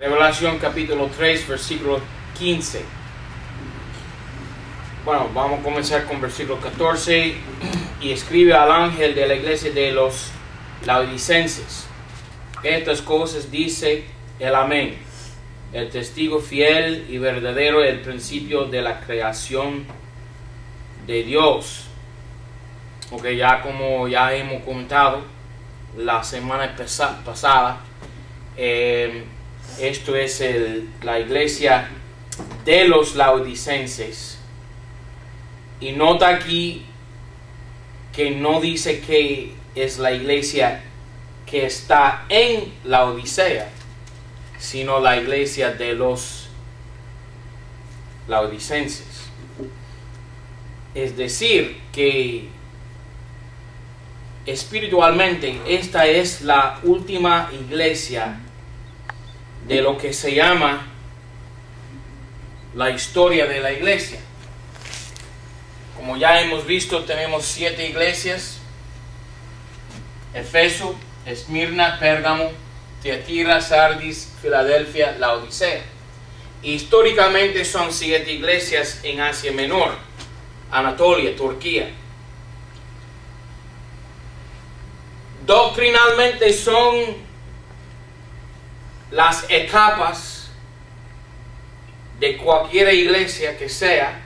Revelación capítulo 3, versículo 15. Bueno, vamos a comenzar con versículo 14. Y escribe al ángel de la iglesia de los laodicenses: estas cosas dice el Amén, el testigo fiel y verdadero, el principio de la creación de Dios. Ok, ya como ya hemos comentado la semana pasada, esto es la iglesia de los laodicenses. Y nota aquí que no dice que es la iglesia que está en la Odisea, sino la iglesia de los laodicenses. Es decir, que espiritualmente esta es la última iglesia de lo que se llama la historia de la iglesia. Como ya hemos visto, tenemos 7 iglesias: Efeso, Esmirna, Pérgamo, Tiatira, Sardis, Filadelfia, Laodicea. Históricamente son 7 iglesias en Asia Menor, Anatolia, Turquía. Doctrinalmente son las etapas de cualquier iglesia que sea,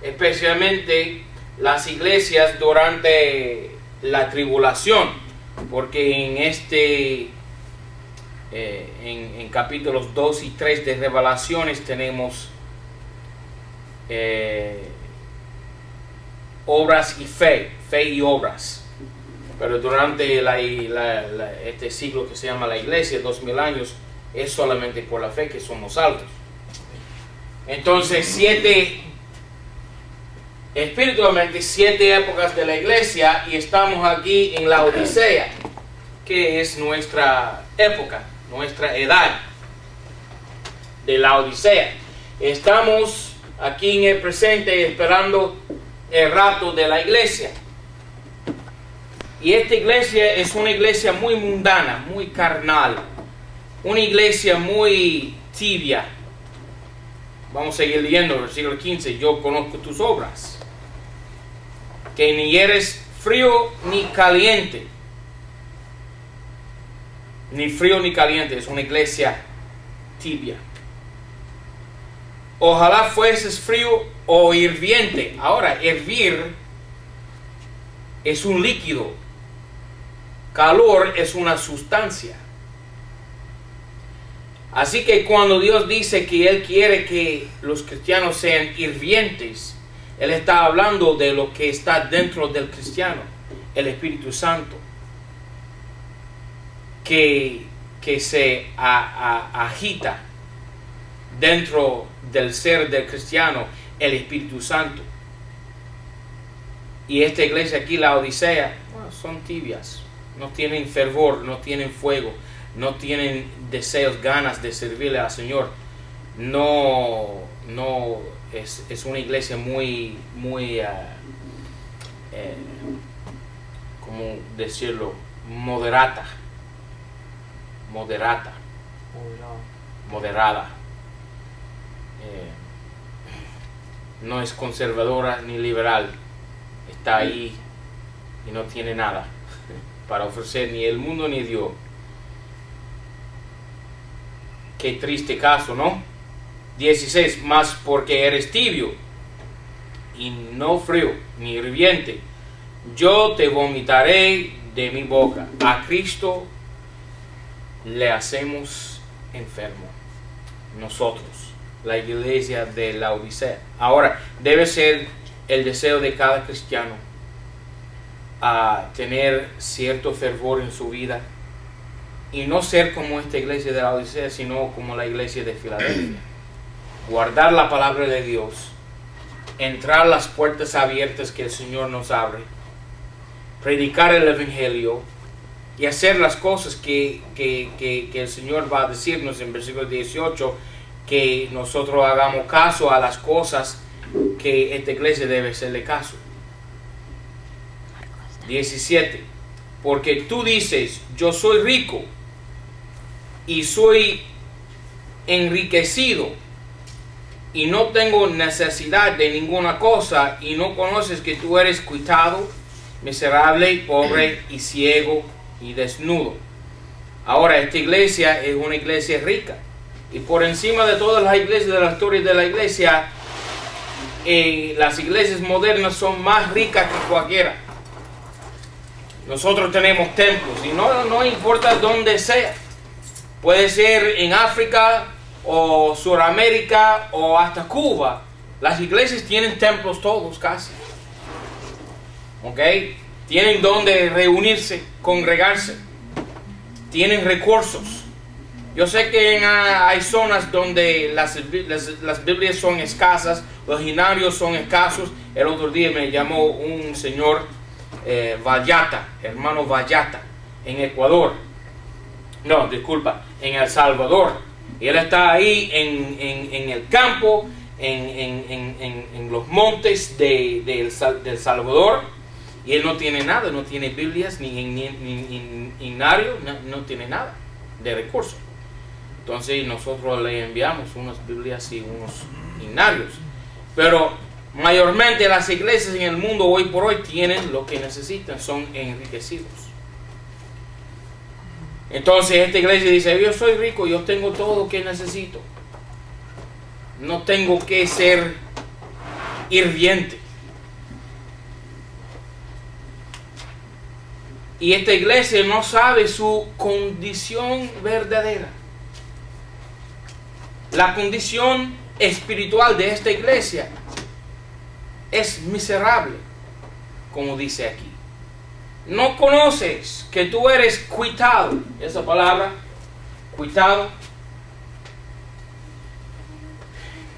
especialmente las iglesias durante la tribulación, porque en capítulos 2 y 3 de Revelaciones tenemos obras y fe y obras. Pero durante este siglo que se llama la iglesia, 2000 años, es solamente por la fe que somos salvos. Entonces, espiritualmente 7 épocas de la iglesia, y estamos aquí en la Odisea, que es nuestra época, nuestra edad de la Odisea. Estamos aquí en el presente esperando el rapto de la iglesia. Y esta iglesia es una iglesia muy mundana, muy carnal, una iglesia muy tibia. Vamos a seguir leyendo, versículo 15. Yo conozco tus obras, que ni eres frío ni caliente. Ni frío ni caliente, es una iglesia tibia. Ojalá fueses frío o hirviente. Ahora, hervir es un líquido. Calor es una sustancia. Así que cuando Dios dice que Él quiere que los cristianos sean hirvientes, Él está hablando de lo que está dentro del cristiano, el Espíritu Santo, que se agita dentro del ser del cristiano, el Espíritu Santo. Y esta iglesia aquí, la Odisea, son tibias. No tienen fervor, no tienen fuego, no tienen deseos, ganas de servirle al Señor. No es una iglesia muy ¿cómo decirlo? Moderada. No es conservadora ni liberal. Está ahí y no tiene nada para ofrecer, ni el mundo ni Dios. Qué triste caso, ¿no? 16. Mas porque eres tibio y no frío ni hirviente, yo te vomitaré de mi boca. A Cristo le hacemos enfermo, nosotros, la iglesia de la Odisea. Ahora, debe ser el deseo de cada cristiano a tener cierto fervor en su vida y no ser como esta iglesia de la Odisea, sino como la iglesia de Filadelfia. Guardar la palabra de Dios, entrar las puertas abiertas que el Señor nos abre, predicar el Evangelio y hacer las cosas que el Señor va a decirnos en versículo 18, que nosotros hagamos caso a las cosas que esta iglesia debe hacerle caso. 17. Porque tú dices, yo soy rico y soy enriquecido y no tengo necesidad de ninguna cosa, y no conoces que tú eres cuitado, miserable, pobre y ciego y desnudo. Ahora, esta iglesia es una iglesia rica, y por encima de todas las iglesias de la historia de la iglesia, las iglesias modernas son más ricas que cualquiera. Nosotros tenemos templos, y no importa dónde sea. Puede ser en África o Sudamérica o hasta Cuba. Las iglesias tienen templos todos casi. ¿Ok? Tienen donde reunirse, congregarse. Tienen recursos. Yo sé que hay zonas donde las Biblias son escasas, los ginarios son escasos. El otro día me llamó un señor Vallata, hermano Vallata, en Ecuador. No, disculpa, en El Salvador. Y él está ahí en el campo, en los montes de El Salvador, y él no tiene nada, no tiene Biblias, ni himnarios, no tiene nada de recursos. Entonces nosotros le enviamos unas Biblias y unos himnarios. Pero mayormente las iglesias en el mundo hoy por hoy tienen lo que necesitan, son enriquecidos. Entonces esta iglesia dice: yo soy rico, yo tengo todo lo que necesito. No tengo que ser hirviente. Y esta iglesia no sabe su condición verdadera. La condición espiritual de esta iglesia es miserable, como dice aquí. No conoces que tú eres cuitado. Esa palabra, cuitado,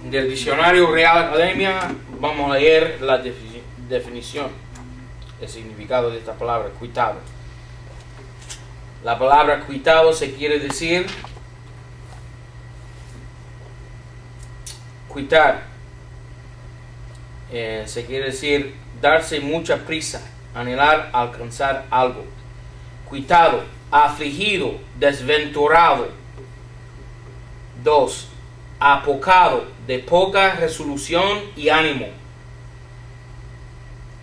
del diccionario Real Academia, vamos a leer la definición, el significado de esta palabra, cuitado. La palabra cuitado se quiere decir cuitar. Se quiere decir darse mucha prisa, anhelar alcanzar algo. Cuitado, afligido, desventurado. 2. Apocado, de poca resolución y ánimo.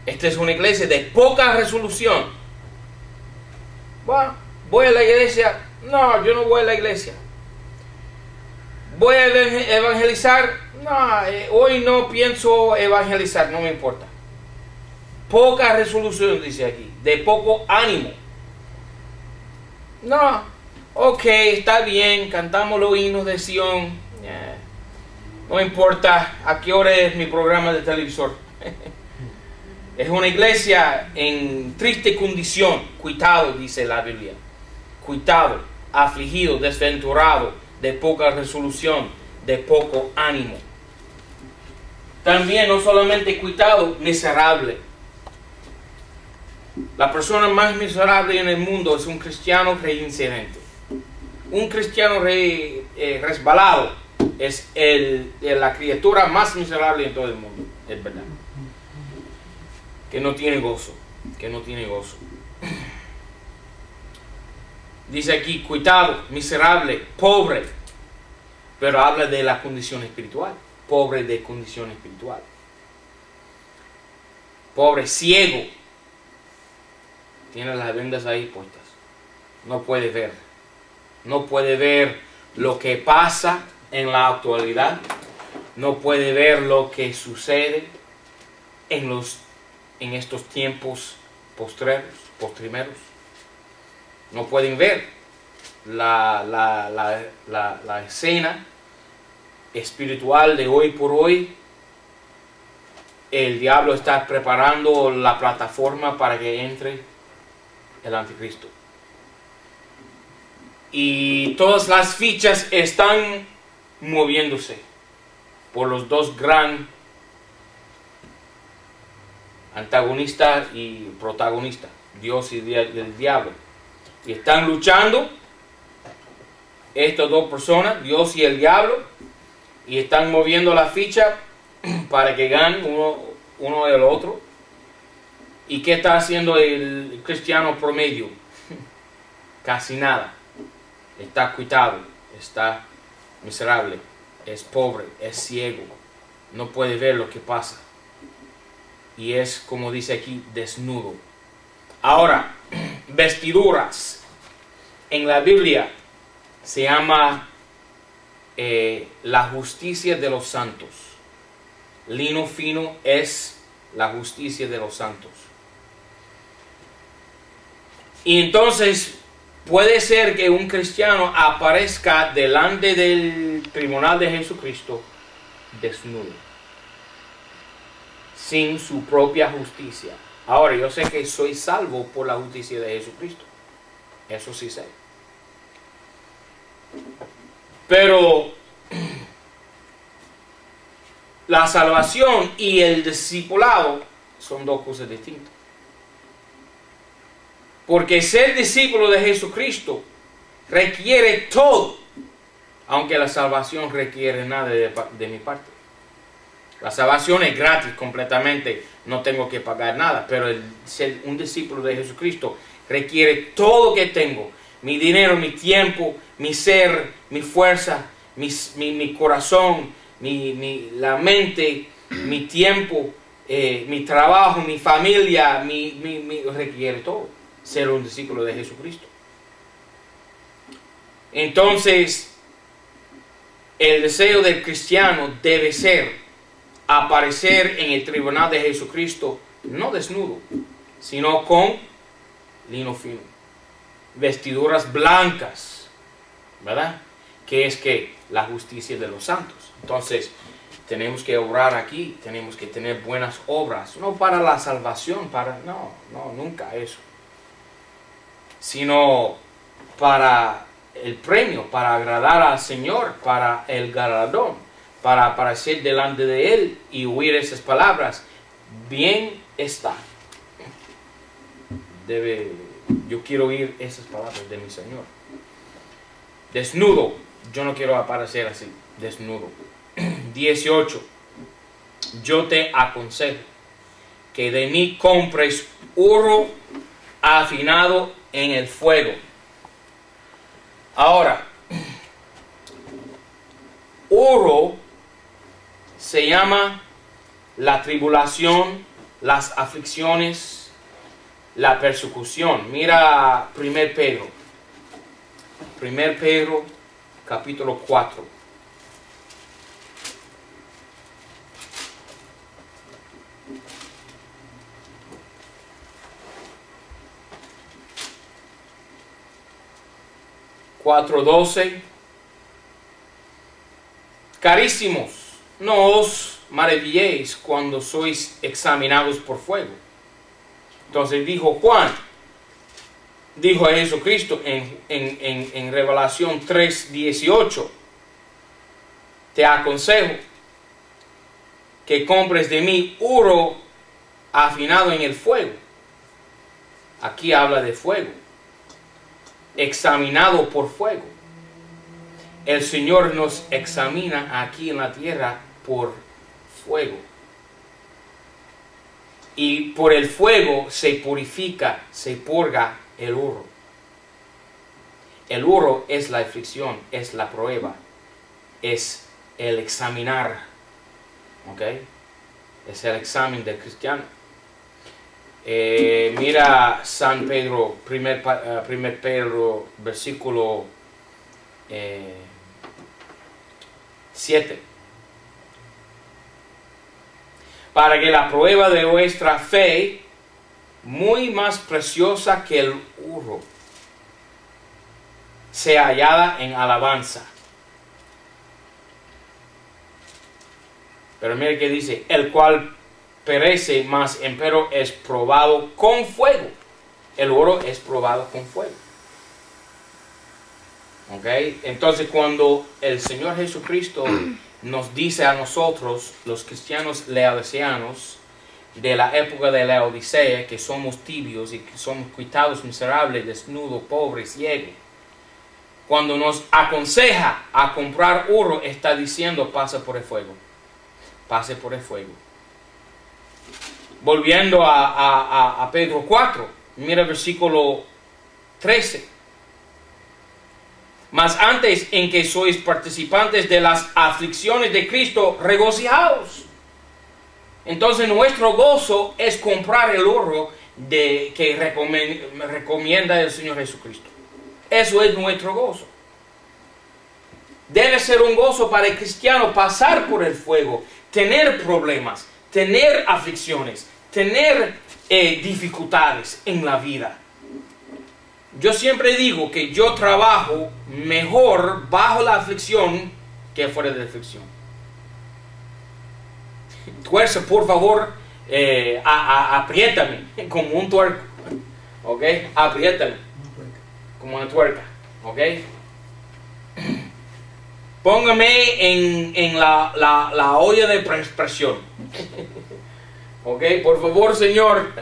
Esta es una iglesia de poca resolución. Bueno, voy a la iglesia. No, yo no voy a la iglesia. Voy a evangelizar. No, hoy no pienso evangelizar, no me importa. Poca resolución, dice aquí, de poco ánimo. No, ok, está bien, cantamos los himnos de Sion. No importa a qué hora es mi programa de televisor. Es una iglesia en triste condición, cuitado, dice la Biblia. Cuitado, afligido, desventurado, de poca resolución, de poco ánimo. También no solamente cuitado, miserable. La persona más miserable en el mundo es un cristiano reincidente. Un cristiano resbalado es la criatura más miserable en todo el mundo, es verdad. Que no tiene gozo, que no tiene gozo. Dice aquí, cuitado, miserable, pobre, pero habla de la condición espiritual, pobre de condición espiritual. Pobre, ciego, tiene las vendas ahí puestas, no puede ver, no puede ver lo que pasa en la actualidad, no puede ver lo que sucede en estos tiempos postrimeros. No pueden ver la escena espiritual de hoy por hoy. El diablo está preparando la plataforma para que entre el anticristo. Y todas las fichas están moviéndose por los dos gran antagonistas y protagonistas, Dios y el diablo. Y están luchando estas dos personas, Dios y el diablo, y están moviendo la ficha para que ganen uno del otro. ¿Y qué está haciendo el cristiano promedio? Casi nada. está cuitado, está miserable, es pobre, es ciego, no puede ver lo que pasa. Y es, como dice aquí, desnudo. Ahora, vestiduras. En la Biblia se llama la justicia de los santos. Lino fino es la justicia de los santos. Y entonces puede ser que un cristiano aparezca delante del tribunal de Jesucristo desnudo, sin su propia justicia. Ahora, yo sé que soy salvo por la justicia de Jesucristo. Eso sí sé. Pero la salvación y el discipulado son dos cosas distintas. Porque ser discípulo de Jesucristo requiere todo, aunque la salvación requiere nada de mi parte. La salvación es gratis completamente, no tengo que pagar nada, pero el ser un discípulo de Jesucristo requiere todo que tengo: mi dinero, mi tiempo, mi ser, mi fuerza, mi corazón, la mente, mi tiempo, mi trabajo, mi familia, requiere todo ser un discípulo de Jesucristo. Entonces, el deseo del cristiano debe ser aparecer en el tribunal de Jesucristo no desnudo, sino con lino fino, vestiduras blancas, ¿verdad? Que es que la justicia de los santos. Entonces, tenemos que obrar aquí, tenemos que tener buenas obras, no para la salvación, no, nunca eso, sino para el premio, para agradar al Señor, para el galardón, para aparecer delante de Él y oír esas palabras: bien está. Yo quiero oír esas palabras de mi Señor. Desnudo, yo no quiero aparecer así, desnudo. 18. Yo te aconsejo que de mí compres oro afinado en el fuego. Ahora, oro se llama la tribulación, las aflicciones, la persecución. Mira 1 Pedro. 1 Pedro capítulo 4. Carísimos, no os maravilléis cuando sois examinados por fuego. Entonces dijo Juan, dijo a Jesucristo en Revelación 3:18: te aconsejo que compres de mí oro afinado en el fuego. Aquí habla de fuego, examinado por fuego. El Señor nos examina aquí en la tierra por fuego. Y por el fuego se purifica, se purga el oro. El oro es la aflicción, es la prueba, es el examinar. ¿Ok? Es el examen del cristiano. Mira San Pedro, 1 Pedro, versículo 7. Para que la prueba de vuestra fe, muy más preciosa que el oro, sea hallada en alabanza. Pero mire que dice: el cual perece, mas empero es probado con fuego. El oro es probado con fuego. ¿Ok? Entonces, cuando el Señor Jesucristo nos dice a nosotros, los cristianos laodiceanos de la época de la Odisea, que somos tibios y que somos cuitados, miserables, desnudos, pobres, ciegos, cuando nos aconseja a comprar oro, está diciendo: pasa por el fuego, pase por el fuego. Volviendo a Pedro 4, mira el versículo 13. Mas antes en que sois participantes de las aflicciones de Cristo, regocijaos. Entonces nuestro gozo es comprar el oro que recomienda el Señor Jesucristo. Eso es nuestro gozo. Debe ser un gozo para el cristiano pasar por el fuego, tener problemas, tener aflicciones, tener dificultades en la vida. Yo siempre digo que yo trabajo mejor bajo la aflicción que fuera de aflicción. Tuerce, por favor, apriétame como un tuerco. ¿Ok? Apriétame como una tuerca. ¿Ok? Póngame en la olla de presión. ¿Ok? Por favor, Señor,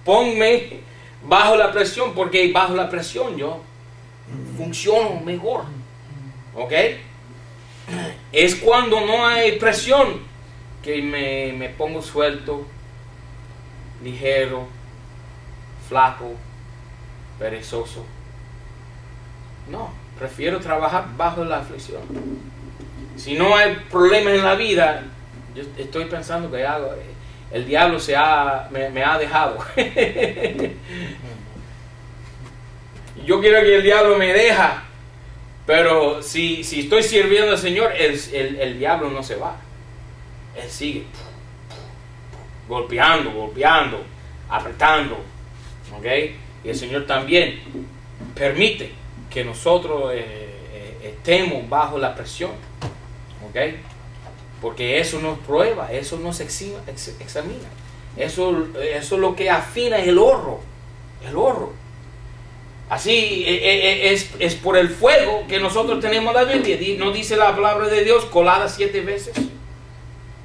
ponme bajo la presión, porque bajo la presión yo funciono mejor. ¿Ok? Es cuando no hay presión que me pongo suelto, ligero, flaco, perezoso. No, prefiero trabajar bajo la aflicción. Si no hay problemas en la vida, yo estoy pensando que el diablo me ha dejado. Yo quiero que el diablo me deja, pero si estoy sirviendo al Señor, el diablo no se va. Él sigue golpeando, apretando. ¿Ok? Y el Señor también permite que nosotros estemos bajo la presión. ¿Ok? Porque eso nos prueba, eso nos examina. Eso es lo que afina el oro. El oro. Así es por el fuego que nosotros tenemos la Biblia. ¿No dice la palabra de Dios colada 7 veces?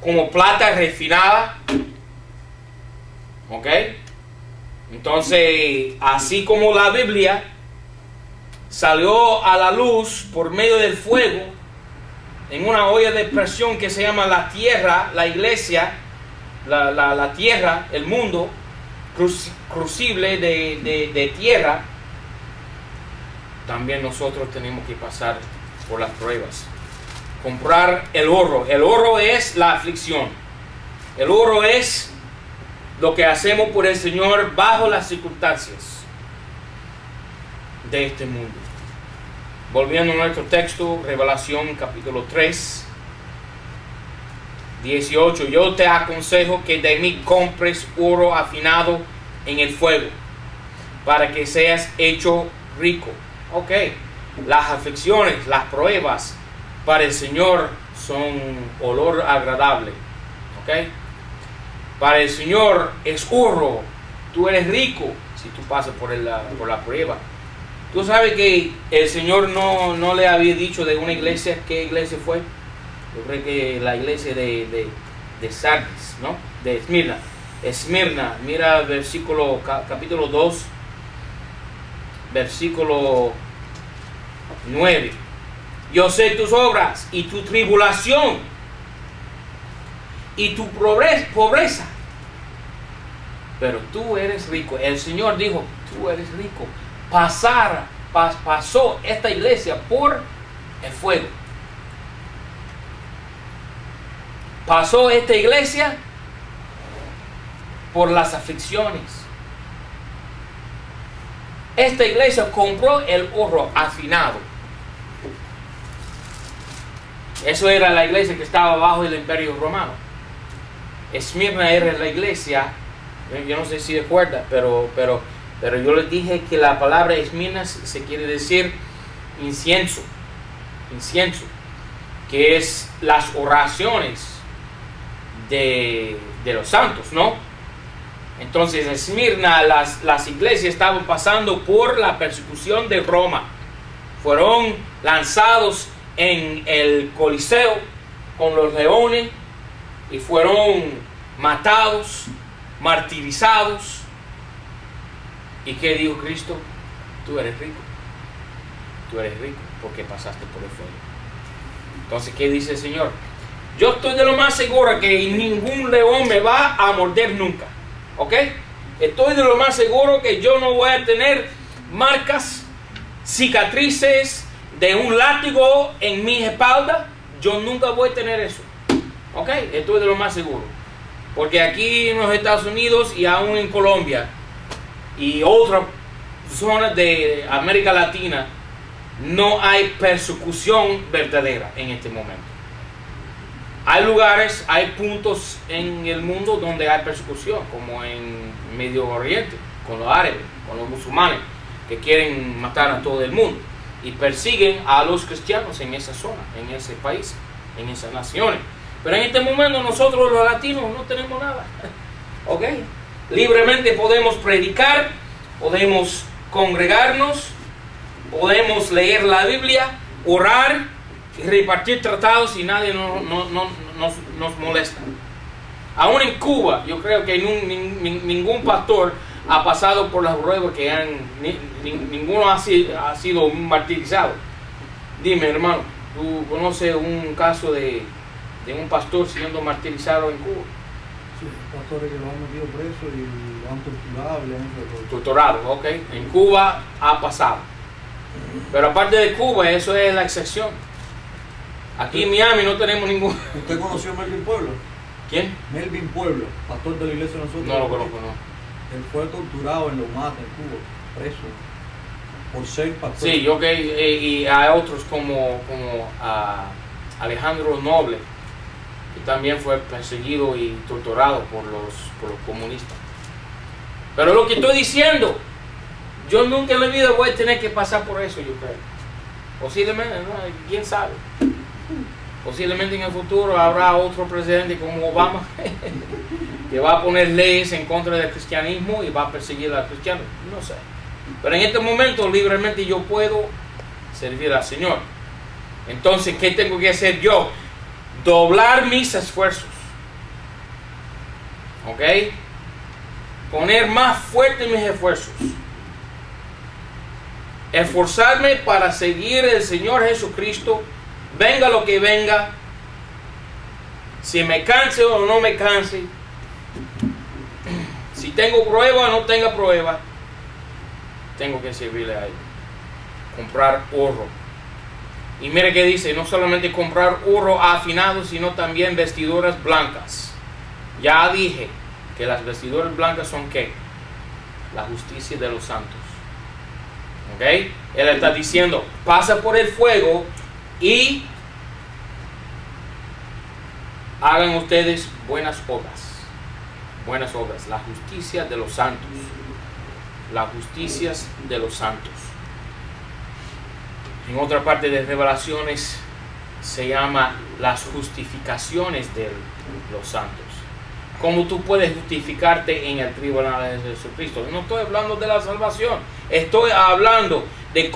Como plata refinada. ¿Ok? Entonces, así como la Biblia salió a la luz por medio del fuego, en una olla de presión que se llama la tierra, la iglesia, la tierra, el mundo, crucible de tierra, también nosotros tenemos que pasar por las pruebas. Comprar el oro. El oro es la aflicción. El oro es lo que hacemos por el Señor bajo las circunstancias de este mundo. Volviendo a nuestro texto, Revelación capítulo 3, 18. Yo te aconsejo que de mí compres oro afinado en el fuego, para que seas hecho rico. Ok, las aflicciones, las pruebas para el Señor son olor agradable. Ok, para el Señor es oro. Tú eres rico si tú pasas por la prueba. Tú sabes que el Señor no le había dicho de una iglesia. ¿Qué iglesia fue? Yo creo que la iglesia de Sardis, ¿no? De Esmirna. Esmirna, mira versículo, capítulo 2, versículo 9. Yo sé tus obras y tu tribulación y tu pobreza, pero tú eres rico. El Señor dijo, tú eres rico. Pasó esta iglesia por el fuego. Pasó esta iglesia por las aflicciones. Esta iglesia compró el oro afinado. Eso era la iglesia que estaba bajo el imperio romano. Esmirna era la iglesia, yo no sé si recuerda, pero yo les dije que la palabra Esmirna se quiere decir incienso, que es las oraciones de los santos, ¿no? Entonces Esmirna, las iglesias estaban pasando por la persecución de Roma. Fueron lanzados en el Coliseo con los leones y fueron matados, martirizados. ¿Y qué dijo Cristo? Tú eres rico. Tú eres rico porque pasaste por el fuego. Entonces, ¿qué dice el Señor? Yo estoy de lo más seguro que ningún león me va a morder nunca. ¿Ok? Estoy de lo más seguro que yo no voy a tener marcas, cicatrices de un látigo en mi espalda, yo nunca voy a tener eso. ¿Ok? Esto es de lo más seguro. Porque aquí en los Estados Unidos y aún en Colombia y otras zonas de América Latina, no hay persecución verdadera en este momento. Hay lugares, hay puntos en el mundo donde hay persecución, como en Medio Oriente, con los árabes, con los musulmanes, que quieren matar a todo el mundo y persiguen a los cristianos en esa zona, en ese país, en esas naciones. Pero en este momento nosotros los latinos no tenemos nada. ¿Ok? Libremente podemos predicar, podemos congregarnos, podemos leer la Biblia, orar y repartir tratados y nadie nos molesta. Aún en Cuba, yo creo que ningún pastor ha pasado por las pruebas que ninguno ha sido martirizado. Dime, hermano, ¿tú conoces un caso de un pastor siendo martirizado en Cuba? Sí, pastores que lo han metido preso y lo han torturado, le han hecho todo. Torturado, ok. En Cuba ha pasado. Pero aparte de Cuba, eso es la excepción. Aquí en Miami no tenemos ningún... ¿Usted conoció a Melvin Pueblo? ¿Quién? Melvin Pueblo, pastor de la iglesia de nosotros. No lo conozco, no. Él fue torturado en Los Mates, en Cuba, preso, por ser pastor. Sí, yo que y hay otros como Alejandro Noble, que también fue perseguido y torturado por los comunistas. Pero lo que estoy diciendo, yo nunca en la vida voy a tener que pasar por eso, yo creo. Posiblemente, ¿no? ¿Quién sabe? Posiblemente en el futuro habrá otro presidente como Obama que va a poner leyes en contra del cristianismo y va a perseguir a los cristianos. No sé. Pero en este momento libremente yo puedo servir al Señor. Entonces, ¿qué tengo que hacer yo? Doblar mis esfuerzos. ¿Ok? Poner más fuerte mis esfuerzos. Esforzarme para seguir el Señor Jesucristo, venga lo que venga, si me canse o no me canse, si tengo prueba o no tenga prueba, tengo que servirle a Él. Comprar oro. Y mire que dice, no solamente comprar oro afinado, sino también vestiduras blancas. Ya dije que las vestiduras blancas son ¿qué? La justicia de los santos. ¿Ok? Él está diciendo, pasa por el fuego y hagan ustedes buenas obras. Buenas obras. La justicia de los santos. Las justicias de los santos. En otra parte de Revelaciones se llama las justificaciones de los santos. ¿Cómo tú puedes justificarte en el tribunal de Jesucristo? No estoy hablando de la salvación. Estoy hablando de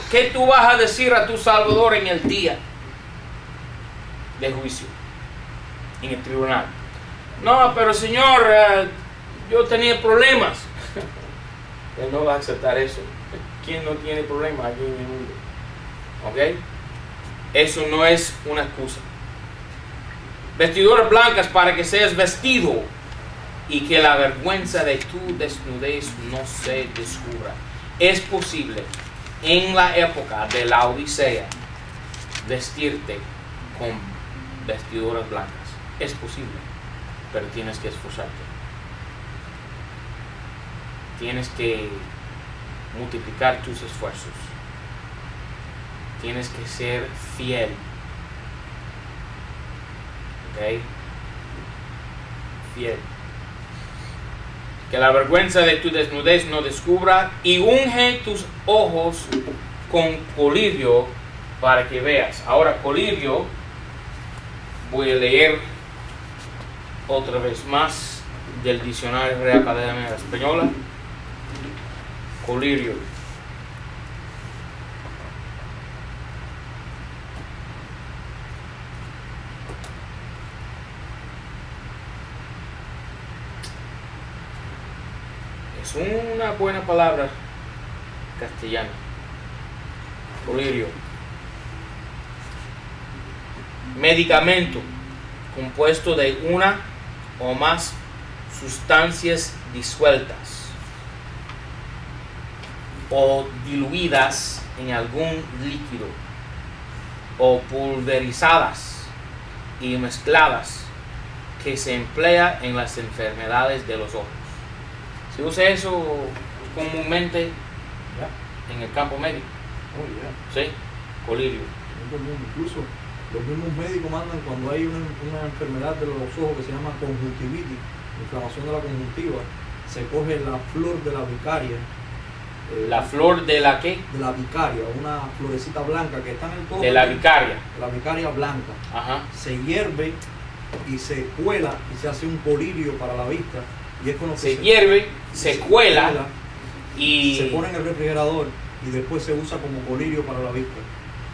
qué tú vas a decir a tu Salvador en el día de juicio, en el tribunal. No, pero Señor, yo tenía problemas. Él no va a aceptar eso. ¿Quién no tiene problemas aquí en el mundo? ¿Ok? Eso no es una excusa. Vestiduras blancas para que seas vestido y que la vergüenza de tu desnudez no se descubra. Es posible en la época de la Odisea vestirte con vestiduras blancas. Es posible, pero tienes que esforzarte. Tienes que multiplicar tus esfuerzos. Tienes que ser fiel. ¿Ok? Fiel. Que la vergüenza de tu desnudez no descubra, y unge tus ojos con colirio para que veas. Ahora, colirio, voy a leer otra vez más del diccionario Real Academia Española. Colirio. Es una buena palabra castellana. Colirio. Medicamento compuesto de una o más sustancias disueltas o diluidas en algún líquido o pulverizadas y mezcladas que se emplea en las enfermedades de los ojos. Se usa eso comúnmente Ya. en el campo médico. Oh, ya. ¿Sí? Colirio. Incluso los mismos médicos mandan cuando hay una enfermedad de los ojos que se llama conjuntivitis, inflamación de la conjuntiva, se coge la flor de la vicaria. ¿La flor de la qué? De la vicaria, una florecita blanca que está en el codo. De la vicaria. La vicaria blanca. Ajá. Se hierve y se cuela y se hace un colirio para la vista. Y es con lo que Se hierve, se cuela y... se pone en el refrigerador y después se usa como colirio para la vista.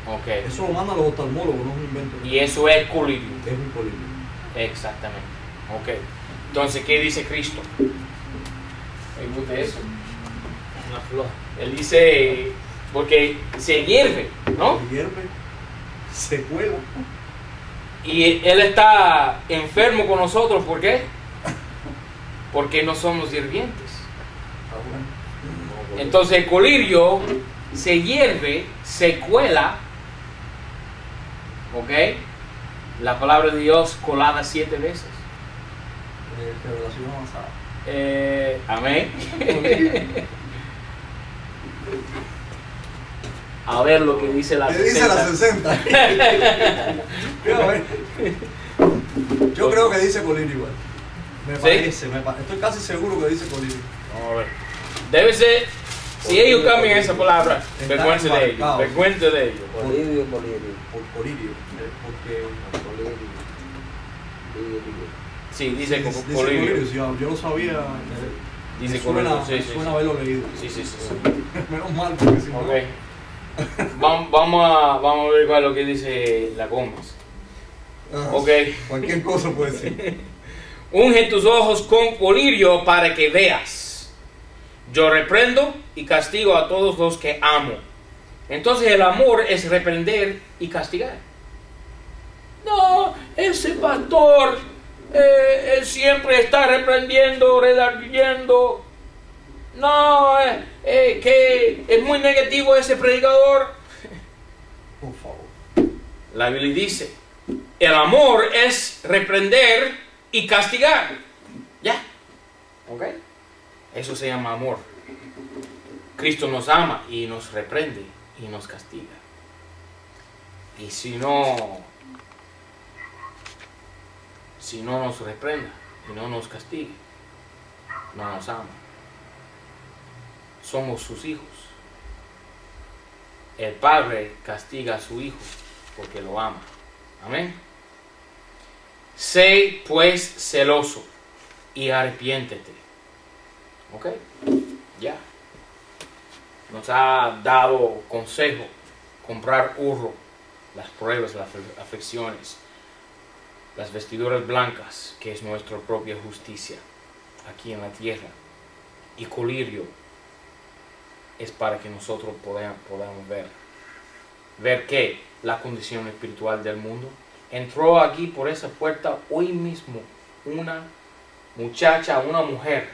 Ok. Eso lo mandan los oftalmólogos, no es un invento. Y eso es colirio. Es un colirio. Exactamente. Ok. Entonces, ¿qué dice Cristo? Me gusta eso. Una flor. Él dice, porque se hierve, ¿no? Se hierve, se cuela. Y Él está enfermo con nosotros, ¿por qué? Porque no somos hirvientes. Entonces el colirio se hierve, se cuela, ¿ok? La palabra de Dios colada 7 veces. Revelación avanzada. Amén. A ver lo que dice la ¿Qué 60. dice la 60? Mira, a ver. Yo creo que dice colirio igual. Me parece, estoy casi seguro que dice colirio. Vamos a ver. Debe ser, si ellos cambian esa palabra, Está vergüenza de ellos. embarcado. Vergüenza de ellos. Colirio. Por colirio. Porque Sí, dice dice colirio. colirio. Sí, yo lo sabía. Dice suena, colirio. Sí, sí, suena sí. haberlo leído. Sí, sí, sí. Menos mal, porque si no. Ok. Vamos a ver cuál es lo que dice la Gómez. Ok. Cualquier cosa puede ser. Unge tus ojos con colirio para que veas. Yo reprendo y castigo a todos los que amo. Entonces el amor es reprender y castigar. No, ese pastor, él siempre está reprendiendo, redarguyendo. No, que es muy negativo ese predicador. Por favor. La Biblia dice, el amor es reprender y castigar. ¿Ya? ¿Ok? Eso se llama amor. Cristo nos ama y nos reprende y nos castiga. Y si no nos reprenda y no nos castigue, no nos ama. Somos sus hijos. El Padre castiga a su Hijo porque lo ama. Amén. Sé pues celoso y arrepiéntete. ¿Ok? Ya. Nos ha dado consejo comprar hurro, las pruebas, las aflicciones, las vestiduras blancas, que es nuestra propia justicia aquí en la tierra, y colirio es para que nosotros podamos ver que la condición espiritual del mundo. Entró aquí por esa puerta hoy mismo una muchacha, una mujer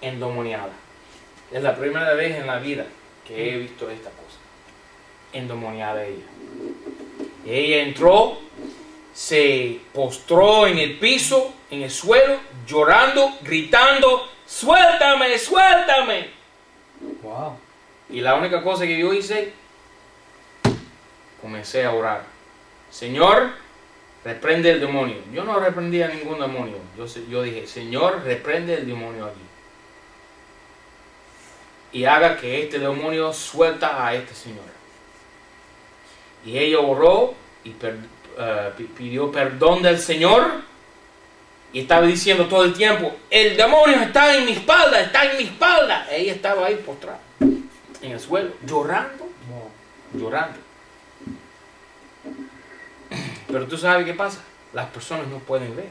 endemoniada. Es la primera vez en la vida que he visto esta cosa. Endemoniada ella. Ella entró, se postró en el piso, en el suelo, llorando, gritando, ¡suéltame, suéltame! Wow. Y la única cosa que yo hice, comencé a orar. Señor, reprende el demonio. Yo no reprendía ningún demonio. Yo dije, Señor, reprende el demonio aquí. Y haga que este demonio suelta a esta señora. Y ella oró y pidió perdón del Señor. Y estaba diciendo todo el tiempo, el demonio está en mi espalda, está en mi espalda. Ella estaba ahí postrada, en el suelo, llorando, llorando. Pero tú sabes qué pasa, las personas no pueden ver.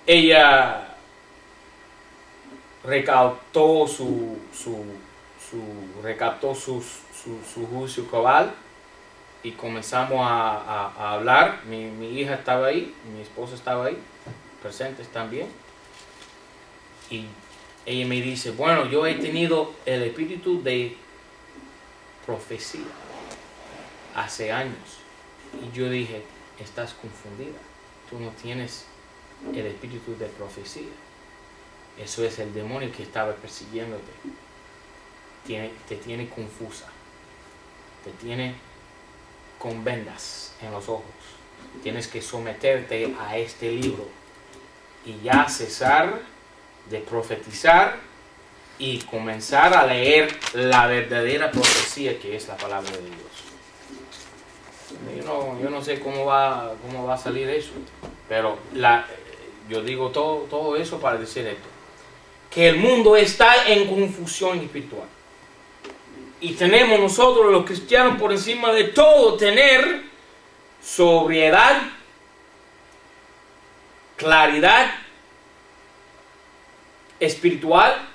Ella recaptó su juicio cabal y comenzamos a hablar. Mi hija estaba ahí, mi esposa estaba ahí, presentes también. Y ella me dice, bueno, yo he tenido el espíritu de profecía hace años. Y yo dije, estás confundida. Tú no tienes el espíritu de profecía. Eso es el demonio que estaba persiguiéndote. Te tiene confusa. Te tiene con vendas en los ojos. Tienes que someterte a este libro y ya cesar de profetizar y comenzar a leer la verdadera profecía, que es la palabra de Dios. Yo no sé cómo va a salir eso, pero yo digo todo eso para decir esto, que el mundo está en confusión espiritual. Y tenemos nosotros los cristianos por encima de todo tener sobriedad, claridad espiritual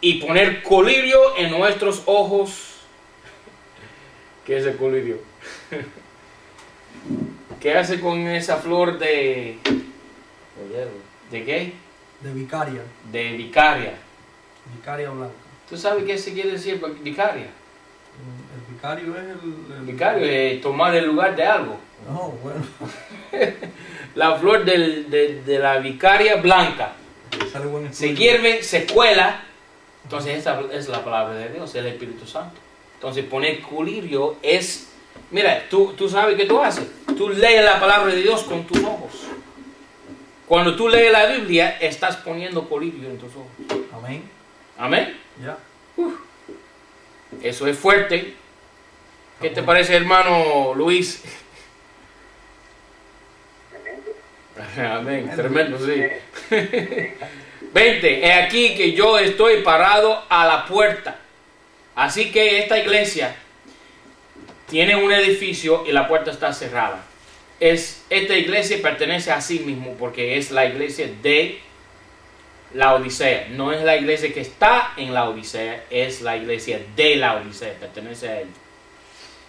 y poner colirio en nuestros ojos. ¿Qué es el colirio? ¿Qué hace con esa flor de ¿de qué? De vicaria. De vicaria. Vicaria blanca. ¿Tú sabes qué se quiere decir vicaria? El vicario es el vicario es tomar el lugar de algo. No, bueno. La flor de la vicaria blanca. Sale buen Se hierve, se cuela. Entonces esa es la palabra de Dios, el Espíritu Santo. Entonces poner colirio es... Mira, tú sabes qué tú haces. Tú lees la palabra de Dios con tus ojos. Cuando tú lees la Biblia, estás poniendo colirio en tus ojos. Amén. Amén. Ya. Eso es fuerte. ¿Qué te parece, hermano Luis? Amén. Tremendo, sí. 20. He aquí que yo estoy parado a la puerta. Así que esta iglesia tiene un edificio y la puerta está cerrada. Esta iglesia pertenece a sí mismo porque es la iglesia de la Odisea. No es la iglesia que está en la Odisea, es la iglesia de la Odisea. Pertenece a él.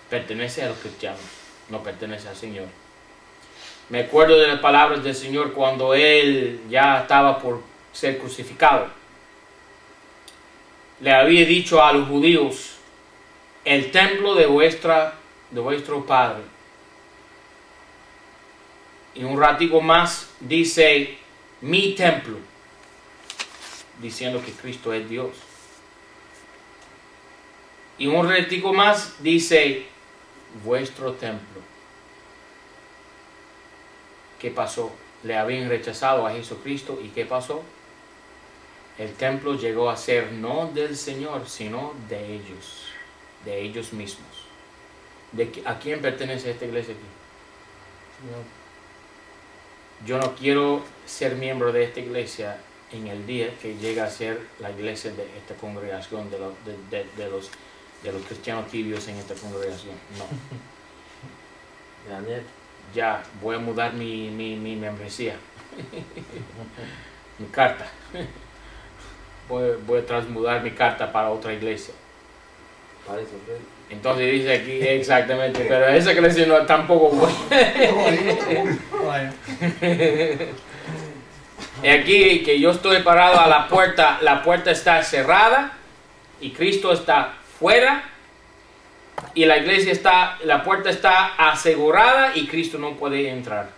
Pertenece a los cristianos, no pertenece al Señor. Me acuerdo de las palabras del Señor cuando Él ya estaba por ser crucificado. Le había dicho a los judíos, el templo de vuestro Padre. Y un ratico más dice, mi templo, diciendo que Cristo es Dios. Y un ratico más dice, vuestro templo. ¿Qué pasó? Le habían rechazado a Jesucristo y ¿qué pasó? El templo llegó a ser no del Señor, sino de ellos mismos. ¿A quién pertenece esta iglesia aquí? Señor. Yo no quiero ser miembro de esta iglesia en el día que llegue a ser la iglesia de esta congregación, de los cristianos tibios en esta congregación. No. Ya voy a mudar mi membresía, mi carta. Voy a transmudar mi carta para otra iglesia. Entonces dice aquí exactamente, pero esa iglesia no tampoco buena. Y aquí que yo estoy parado a la puerta está cerrada y Cristo está fuera. Y la puerta está asegurada y Cristo no puede entrar.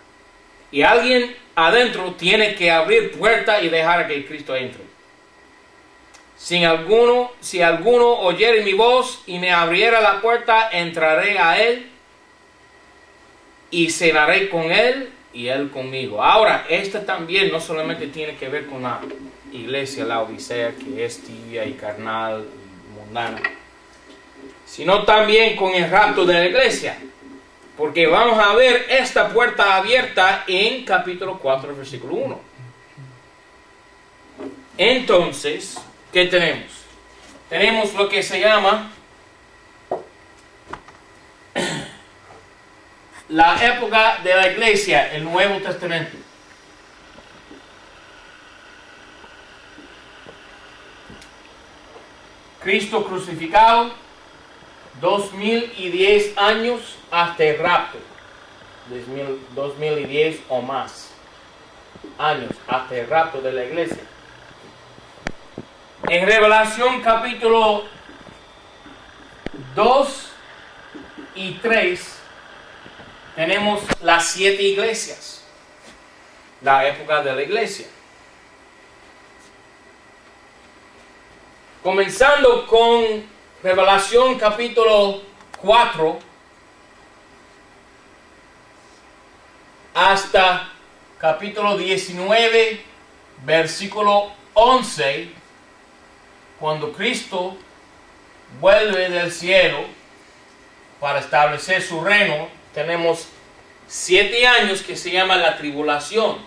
Y alguien adentro tiene que abrir puerta y dejar que Cristo entre. Si alguno oyere mi voz y me abriera la puerta, entraré a él y cenaré con él y él conmigo. Ahora, esta también no solamente tiene que ver con la iglesia, la Odisea, que es tibia y carnal y mundana, sino también con el rapto de la iglesia. Porque vamos a ver esta puerta abierta en capítulo 4, versículo 1. Entonces, ¿qué tenemos? Tenemos lo que se llama la época de la iglesia, el Nuevo Testamento. Cristo crucificado, 2010 años hasta el rapto, 2010 o más. años hasta el rapto de la iglesia. En Revelación capítulo 2 y 3 tenemos las 7 iglesias, la época de la iglesia. Comenzando con Revelación capítulo 4 hasta capítulo 19, versículo 11, cuando Cristo vuelve del cielo para establecer su reino, tenemos 7 años que se llama la tribulación.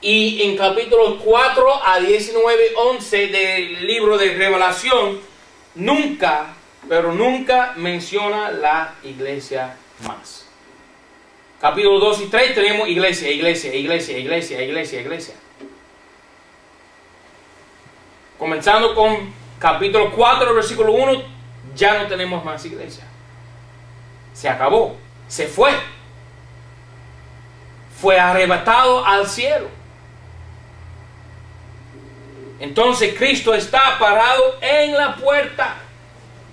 Y en capítulos 4 a 19, 11 del libro de Revelación, nunca, pero nunca menciona la iglesia más. Capítulo 2 y 3 tenemos iglesia, iglesia, iglesia, iglesia, iglesia, iglesia. Comenzando con capítulo 4, versículo 1, ya no tenemos más iglesia. Se acabó, se fue. Fue arrebatado al cielo. Entonces Cristo está parado en la puerta.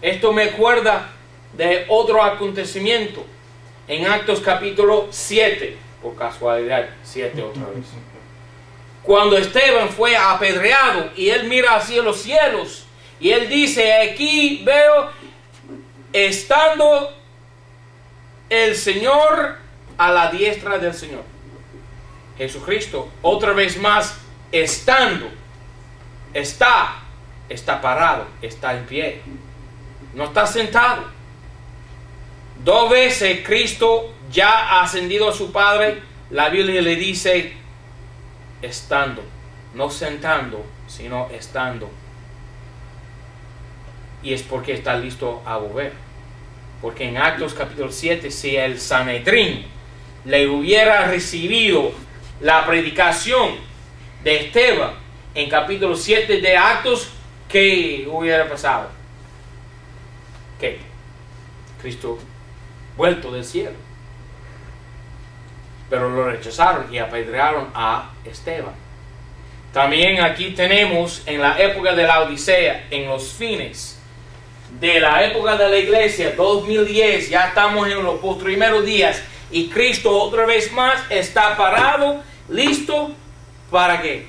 Esto me acuerda de otro acontecimiento. En Actos capítulo 7, por casualidad, 7 otra vez. Cuando Esteban fue apedreado y él mira hacia los cielos y él dice, aquí veo estando el Señor a la diestra del Señor. Jesucristo, otra vez más, estando, está parado, está en pie. No está sentado. 2 veces Cristo ya ha ascendido a su Padre. La Biblia le dice estando, no sentando, sino estando. Y es porque está listo a volver. Porque en Actos capítulo 7, si el Sanedrín le hubiera recibido la predicación de Esteban en capítulo 7 de Actos, ¿qué hubiera pasado? ¿Qué? Cristo vuelto del cielo. Pero lo rechazaron y apedrearon a Esteban. También aquí tenemos en la época de la Odisea, en los fines de la época de la iglesia, 2010, ya estamos en los primeros días y Cristo otra vez más está parado, listo, ¿para qué?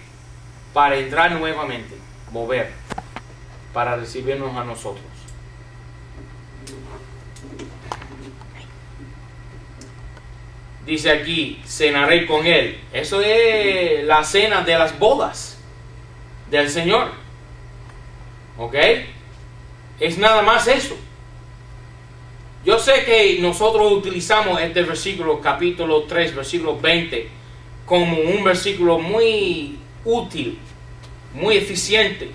Para entrar nuevamente, mover, para recibirnos a nosotros. Dice aquí, cenaré con él. Eso es la cena de las bodas del Señor. ¿Ok? Es nada más eso. Yo sé que nosotros utilizamos este versículo, capítulo 3, versículo 20, como un versículo muy útil, muy eficiente,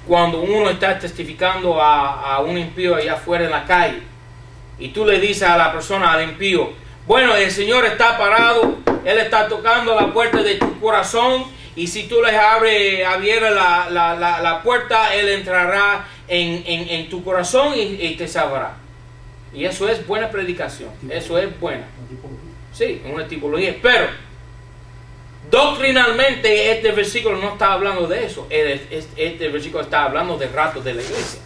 cuando uno está testificando a un impío allá afuera en la calle, y tú le dices a la persona, al impío, bueno, el Señor está parado, Él está tocando la puerta de tu corazón, y si tú le abres la puerta, Él entrará en tu corazón y te salvará. Y eso es buena predicación, eso es buena. Sí, una tipología, pero doctrinalmente este versículo no está hablando de eso. Este versículo está hablando del rapto de la iglesia.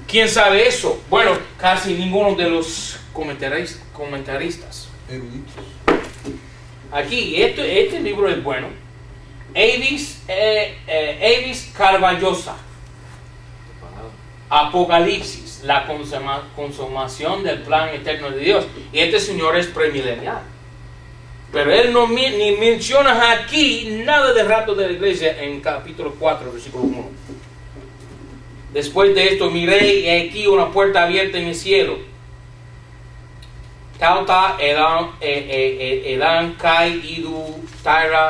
¿Quién sabe eso? Bueno, casi ninguno de los comentaristas. Aquí, este libro es bueno. Avis Carvallosa. Apocalipsis, la consumación del plan eterno de Dios. Y este señor es premilenial. Pero él no ni menciona aquí nada del rapto de la iglesia en capítulo 4, versículo 1. Después de esto miré y aquí una puerta abierta en el cielo. Tauta elan kai idu taira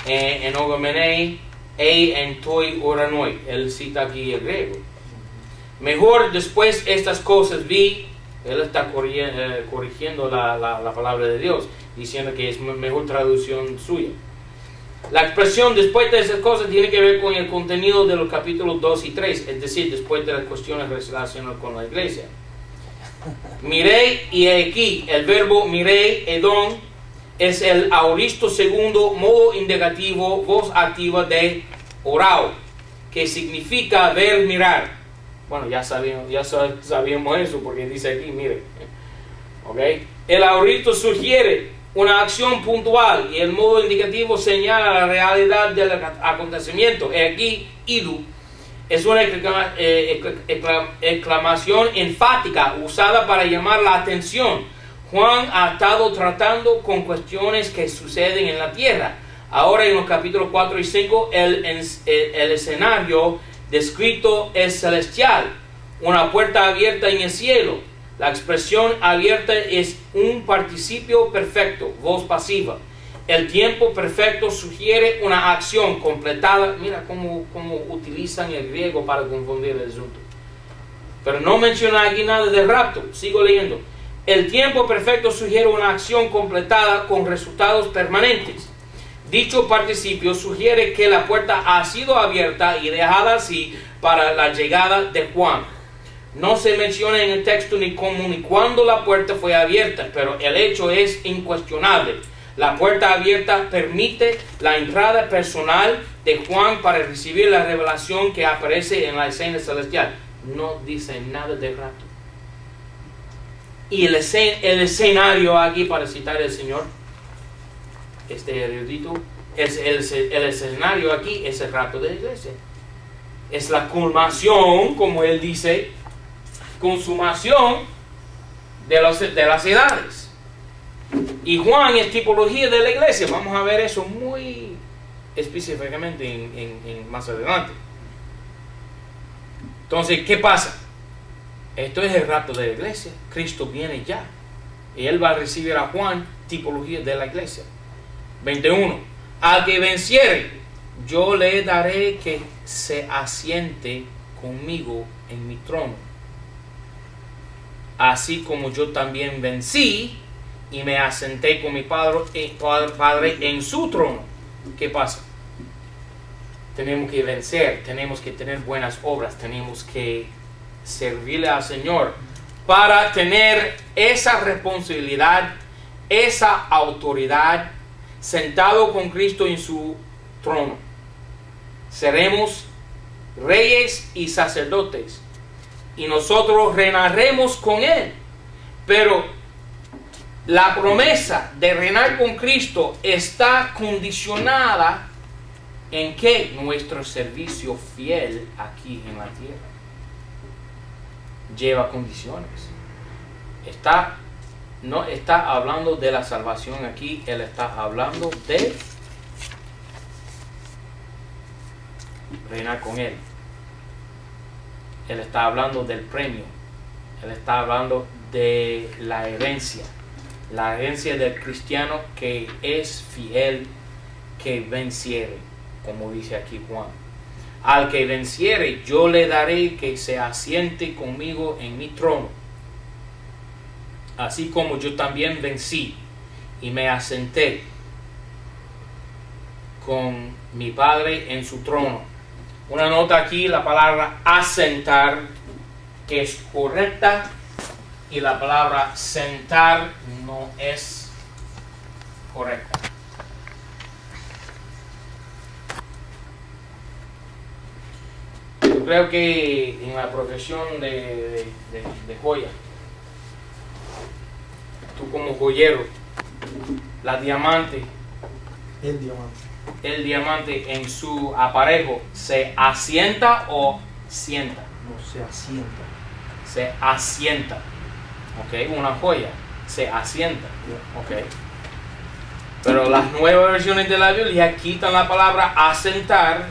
enogomenei entoi oranoi. Él cita aquí el griego. Mejor después estas cosas vi. Él está corrigiendo la palabra de Dios, diciendo que es mejor traducción suya. La expresión después de esas cosas tiene que ver con el contenido de los capítulos 2 y 3, es decir, después de las cuestiones relacionadas con la iglesia. Miré y aquí, el verbo miré, edón, es el aoristo segundo, modo indicativo, voz activa de orao, que significa ver, mirar. Bueno, ya sabíamos eso porque dice aquí, mire. ¿Okay? El aoristo sugiere una acción puntual y el modo indicativo señala la realidad del acontecimiento. Aquí, idu, es una exclamación enfática usada para llamar la atención. Juan ha estado tratando con cuestiones que suceden en la tierra. Ahora en los capítulos 4 y 5 el escenario descrito es celestial, una puerta abierta en el cielo. La expresión abierta es un participio perfecto, voz pasiva. El tiempo perfecto sugiere una acción completada. Mira cómo utilizan el griego para confundir el asunto. Pero no menciona aquí nada de rapto. Sigo leyendo. El tiempo perfecto sugiere una acción completada con resultados permanentes. Dicho participio sugiere que la puerta ha sido abierta y dejada así para la llegada de Juan. No se menciona en el texto ni cómo ni cuándo la puerta fue abierta, pero el hecho es incuestionable. La puerta abierta permite la entrada personal de Juan para recibir la revelación que aparece en la escena celestial. No dice nada de rapto. Y el escenario aquí, para citar al Señor, este erudito, el escenario aquí es el rapto de la iglesia. Es la culminación, como él dice, consumación de las edades. Y Juan es tipología de la iglesia. Vamos a ver eso muy específicamente más adelante. Entonces, ¿qué pasa? Esto es el rapto de la iglesia. Cristo viene ya. Y él va a recibir a Juan, tipología de la iglesia. 21. Al que venciere, yo le daré que se asiente conmigo en mi trono, así como yo también vencí y me asenté con mi Padre en su trono. ¿Qué pasa? Tenemos que vencer, tenemos que tener buenas obras, tenemos que servirle al Señor para tener esa responsabilidad, esa autoridad, sentado con Cristo en su trono. Seremos reyes y sacerdotes y nosotros reinaremos con Él. Pero la promesa de reinar con Cristo está condicionada en que nuestro servicio fiel aquí en la tierra lleva condiciones. No está hablando de la salvación aquí, él está hablando de reinar con Él. Él está hablando del premio. Él está hablando de la herencia del cristiano que es fiel, que venciere, como dice aquí Juan. Al que venciere, yo le daré que se asiente conmigo en mi trono, así como yo también vencí y me asenté con mi Padre en su trono. Una nota aquí, la palabra asentar es correcta y la palabra sentar no es correcta. Yo creo que en la profesión de joya, tú como joyero, el diamante en su aparejo, ¿se asienta o sienta? No se asienta. Se asienta. Ok, una joya se asienta. Ok. Pero las nuevas versiones de la Biblia quitan la palabra asentar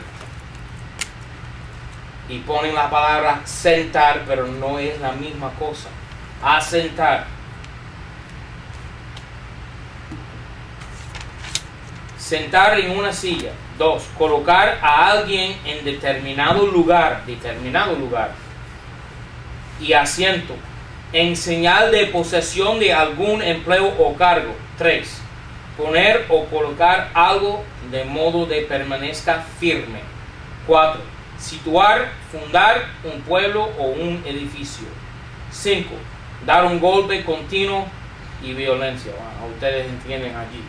y ponen la palabra sentar, pero no es la misma cosa. Asentar. Sentar en una silla. 2. Colocar a alguien en determinado lugar. Y asiento, en señal de posesión de algún empleo o cargo. 3. Poner o colocar algo de modo de permanezca firme. 4. Situar, fundar un pueblo o un edificio. 5. Dar un golpe continuo y violencia. Bueno, ustedes entienden allí.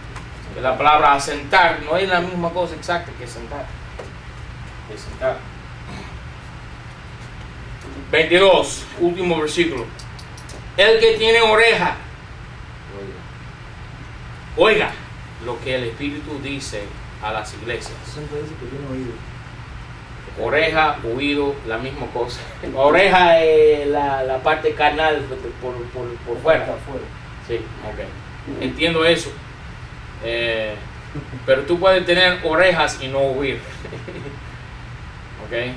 Que la palabra asentar no es la misma cosa exacta que sentar. Que sentar. 22, último versículo. El que tiene oreja, oiga lo que el Espíritu dice a las iglesias. Siempre dice que tiene oído. Oreja, oído, la misma cosa. Oreja es la parte carnal por fuera. Por fuera. Sí, ok. Entiendo eso. Pero tú puedes tener orejas y no oír. Ok.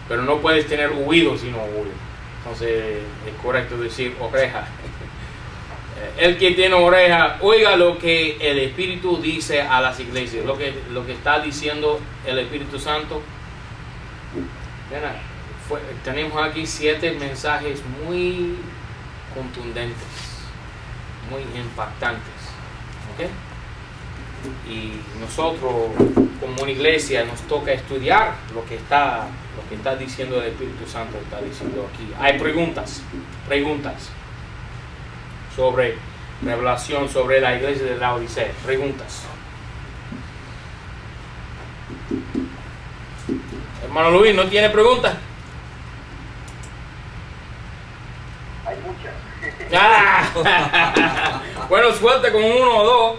Pero no puedes tener oídos y no oír. Entonces es correcto decir oreja. El que tiene oreja, oiga lo que el Espíritu dice a las iglesias. Lo que está diciendo el Espíritu Santo. Mira, tenemos aquí 7 mensajes muy contundentes, muy impactantes. ¿Ok? Y nosotros como una iglesia nos toca estudiar lo que está diciendo el Espíritu Santo, está diciendo aquí. Hay preguntas sobre revelación sobre la iglesia de la Odisea. Preguntas. Hermano Luis, ¿no tiene preguntas? Hay muchas. ¡Ah! Bueno, suelta con uno o dos.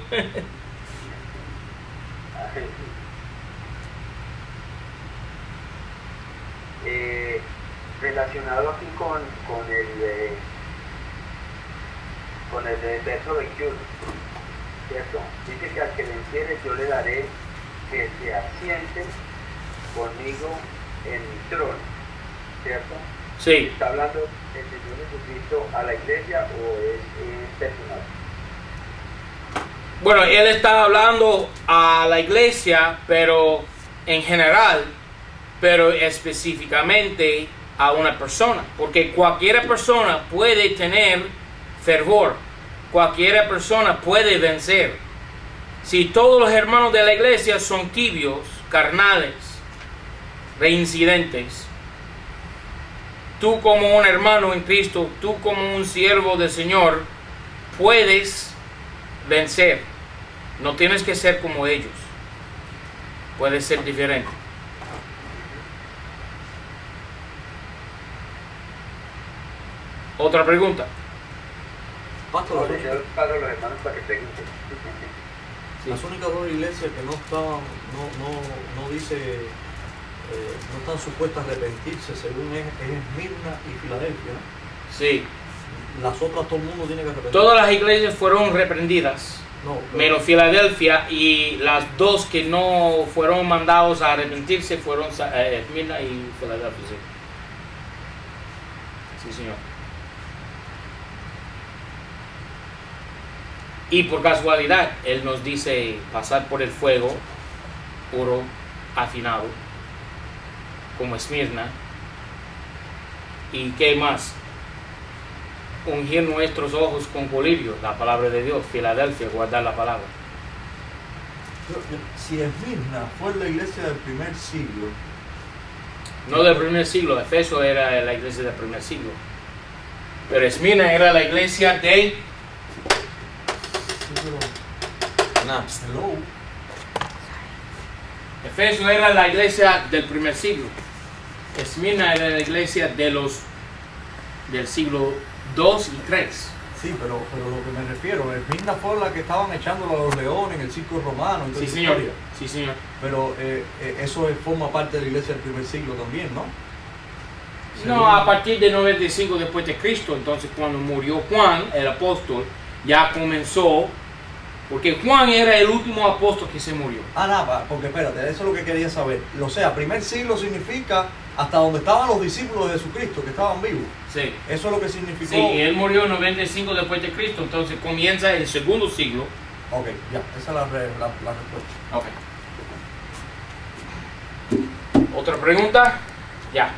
Relacionado aquí con el verso 21, ¿cierto? Dice que al que venciere yo le daré que se asiente conmigo en mi trono, ¿cierto? Sí. ¿Está hablando el Señor Jesucristo a la iglesia o es personal? Bueno, él está hablando a la iglesia, pero en general, pero específicamente a una persona, porque cualquier persona puede tener fervor, cualquier persona puede vencer. Si todos los hermanos de la iglesia son tibios, carnales, reincidentes, tú como un hermano en Cristo, tú como un siervo del Señor, puedes vencer. No tienes que ser como ellos, puedes ser diferente. Otra pregunta. Pastor, No, yo paro a los hermanos para que pregunten. las únicas 2 iglesias que no estaban, no dice, no están supuestas a arrepentirse, según es Esmirna y Filadelfia, ¿no? Sí. Las otras todo el mundo tiene que arrepentirse. Todas las iglesias fueron reprendidas, No, menos Filadelfia, y las 2 que no fueron mandados a arrepentirse fueron Esmirna y Filadelfia. Sí, señor. Y por casualidad, Él nos dice pasar por el fuego puro, afinado, como Esmirna. ¿Y qué más? Ungir nuestros ojos con colirio, la palabra de Dios. Filadelfia, guardar la palabra. Si Esmirna fue la iglesia del primer siglo, No del primer siglo, Efeso era la iglesia del primer siglo. Pero Esmirna era la iglesia de... hello, Efeso era la iglesia del primer siglo. Esmirna era la iglesia del siglo 2 y 3. sí, pero lo que me refiero, Esmirna fue la que estaban echándolo a los leones en el circo romano. Sí, señor. Sí, señor. Pero eso forma parte de la iglesia del primer siglo también, ¿no? No, a partir de 95 después de Cristo, entonces cuando murió Juan, el apóstol, ya comenzó, porque Juan era el último apóstol que se murió. Ah, nada, porque espérate, eso es lo que quería saber. O sea, primer siglo significa hasta donde estaban los discípulos de Jesucristo, que estaban vivos. Sí. Eso es lo que significó. Sí, él murió en 95 después de Cristo, entonces comienza el segundo siglo. Ok, ya, esa es la respuesta. Ok. ¿Otra pregunta? Ya.